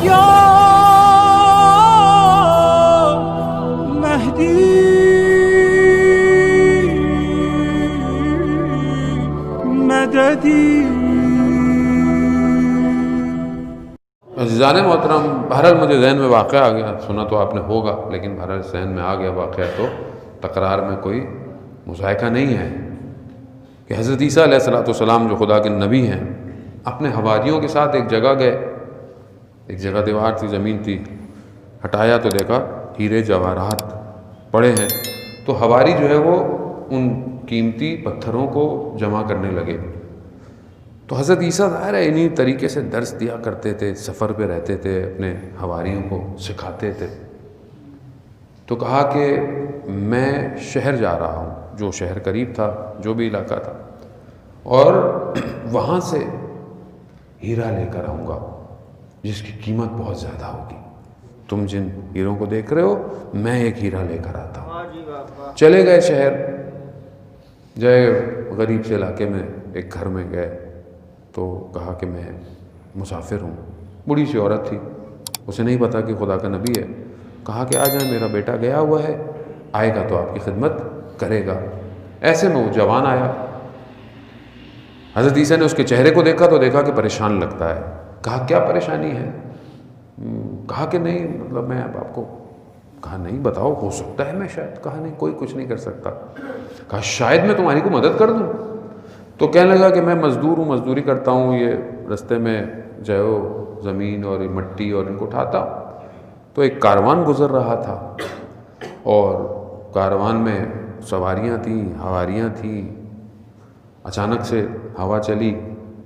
یا مہدی مددی۔ عزیزان محترم، بہرحال مجھے ذہن میں واقعہ آ گیا، سنا تو آپ نے ہوگا لیکن بہرحال ذہن میں آ گیا واقعہ، تو تکرار میں کوئی مذائقہ نہیں ہے کہ حضرت عیسیٰ علیہ السلام جو خدا کے نبی ہیں اپنے حواریوں کے ساتھ ایک جگہ گئے، ایک جگہ دیوار تھی، زمین تھی، ہٹایا تو دیکھا ہیرے جواہرات پڑے ہیں، تو حواری جو ہے وہ ان قیمتی پتھروں کو جمع کرنے لگے۔ تو حضرت عیسیٰ ظاہر ہے انہی طریقے سے درس دیا کرتے تھے، سفر پہ رہتے تھے، اپنے حواریوں کو سکھاتے تھے۔ تو کہا کہ میں شہر جا رہا ہوں، جو شہر قریب تھا، جو بھی علاقہ تھا، اور وہاں سے ہیرا لے کر آؤں گا جس کی قیمت بہت زیادہ ہوگی۔ تم جن ہیروں کو دیکھ رہے ہو میں ایک ہیرا لے کر آتا ہوں۔ چلے گئے شہر، جائے غریب سے علاقے میں ایک گھر میں گئے، تو کہا کہ میں مسافر ہوں۔ بوڑھی سی عورت تھی، اسے نہیں پتا کہ خدا کا نبی ہے۔ کہا کہ آ جائیں، میرا بیٹا گیا ہوا ہے، آئے گا تو آپ کی خدمت کرے گا۔ ایسے میں وہ جوان آیا، حضرت عیسیٰ نے اس کے چہرے کو دیکھا تو دیکھا کہ پریشان لگتا ہے۔ کہا کیا پریشانی ہے؟ کہا کہ نہیں، مطلب میں اب آپ کو، کہا نہیں بتاؤ، ہو سکتا ہے میں شاید، کہا نہیں کوئی کچھ نہیں کر سکتا۔ کہا شاید میں تمہاری کو مدد کر دوں۔ تو کہنے لگا کہ میں مزدور ہوں، مزدوری کرتا ہوں، یہ رستے میں جو ہے زمین اور مٹی اور ان کو اٹھاتا ہوں۔ تو ایک کاروان گزر رہا تھا اور کاروان میں سواریاں تھیں، حواریاں تھیں۔ اچانک سے ہوا چلی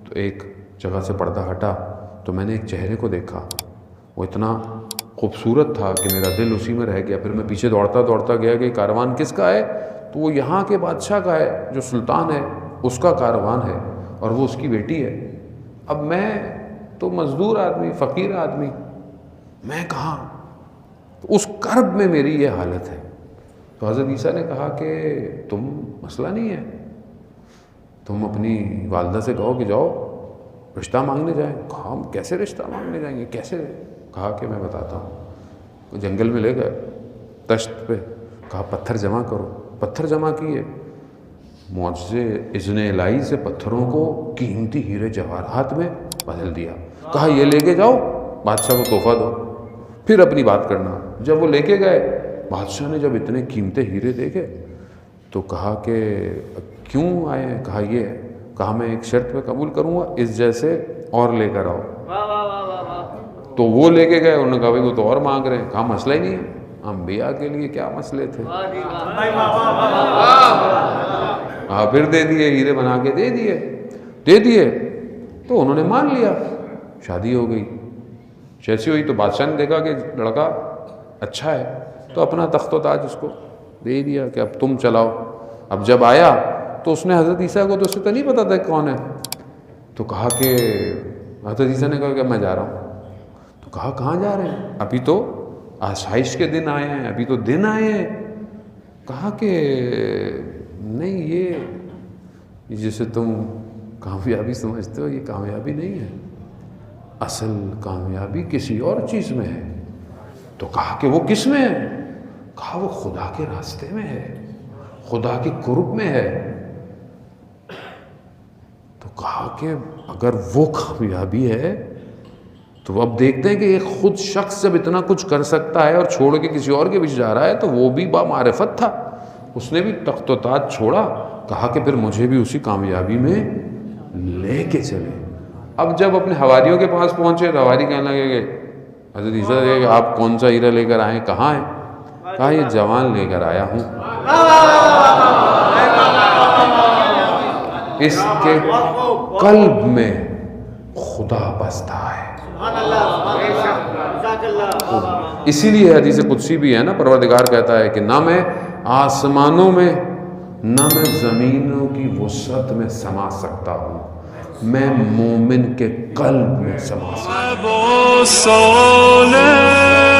تو ایک جگہ سے پردہ ہٹا تو میں نے ایک چہرے کو دیکھا، وہ اتنا خوبصورت تھا کہ میرا دل اسی میں رہ گیا۔ پھر میں پیچھے دوڑتا دوڑتا گیا کہ کاروان کس کا ہے؟ تو وہ یہاں کے بادشاہ کا ہے، جو سلطان ہے اس کا کاروان ہے اور وہ اس کی بیٹی ہے۔ اب میں تو مزدور آدمی، فقیر آدمی، میں کہاں؟ تو اس کرب میں میری یہ حالت ہے۔ تو حضرت عیسیٰ نے کہا کہ تم، مسئلہ نہیں ہے، تم اپنی والدہ سے کہو کہ جاؤ رشتہ مانگنے جائیں۔ کہا ہم کیسے رشتہ مانگنے جائیں گے، کیسے؟ کہا کہ میں بتاتا ہوں۔ جنگل میں لے گئے تشت پہ، کہا پتھر جمع کرو۔ پتھر جمع کیے، معجزے اذن الہی سے پتھروں کو قیمتی ہیرے جواہرات میں بدل دیا۔ کہا یہ لے کے جاؤ، بادشاہ کو تحفہ دو، پھر اپنی بات کرنا۔ جب وہ لے کے گئے، بادشاہ نے جب اتنے قیمتی ہیرے دیکھے تو کہا کہ کیوں آئے ہیں؟ کہا یہ ہے۔ کہا میں ایک شرط پہ قبول کروں گا، اس جیسے اور لے کر آؤ۔ تو وہ لے کے گئے، انہوں نے کہا بھائی وہ تو اور مانگ رہے ہیں۔ کہا مسئلہ ہی نہیں ہے، انبیاء کے لیے کیا مسئلے تھے۔ پھر دے دیے، ہیرے بنا کے دے دیے تو انہوں نے مان لیا، شادی ہو گئی۔ جیسی ہوئی تو بادشاہ نے دیکھا کہ لڑکا اچھا ہے تو اپنا تخت و تاج اس کو دے دیا کہ اب تم چلاؤ۔ اب جب آیا تو اس نے حضرت عیسیٰ کو، تو اسے تو نہیں پتا تھا کون ہے، تو کہا کہ حضرت عیسیٰ نے کہا کہ میں جا رہا ہوں۔ تو کہا کہاں جا رہے ہیں؟ ابھی تو آسائش کے دن آئے ہیں، ابھی تو دن آئے ہیں۔ کہا کہ نہیں، یہ جسے تم کامیابی سمجھتے ہو یہ کامیابی نہیں ہے، اصل کامیابی کسی اور چیز میں ہے۔ تو کہا کہ وہ کس میں ہے؟ کہا وہ خدا کے راستے میں ہے، خدا کے قرب میں ہے۔ تو کہا کہ اگر وہ کامیابی ہے تو اب دیکھتے ہیں کہ ایک خود شخص جب اتنا کچھ کر سکتا ہے اور چھوڑ کے کسی اور کے پیچھے جا رہا ہے تو وہ بھی با معرفت تھا، اس نے بھی تخت و تاج چھوڑا۔ کہا کہ پھر مجھے بھی اسی کامیابی میں لے کے چلے۔ اب جب اپنے حواریوں کے پاس پہنچے تو حواری کہنے لگے کہ حضرت عیسیٰ سے کہ آپ کون سا ہیرا لے کر آئے، کہاں ہے؟ کہا یہ جوان لے کر آیا ہوں، اس کے قلب میں خدا بستا ہے۔ اسی لیے حدیث قدسی بھی ہے نا، پروردگار کہتا ہے کہ نہ میں آسمانوں میں نہ میں زمینوں کی وسعت میں سما سکتا ہوں، میں مومن کے قلب میں سما سکتا ہوں۔